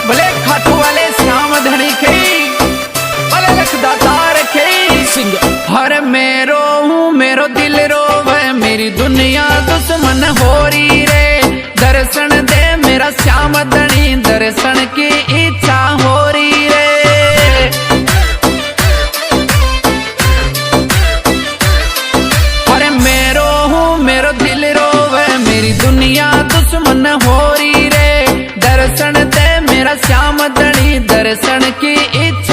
भले खाटू वाले श्याम धनी के भले लखदातार के सिंह। हर मेरो दिल रोवे मेरी दुनिया दुश्मन हो रही रे। दर्शन दे मेरा श्याम धनी दर्शन की इच्छा हो रही रे। अरे मेरो दिल रोवे मेरी दुनिया दुश्मन हो रही रे। दर्शन दे मेरा श्याम धनी दर्शन की इच्छा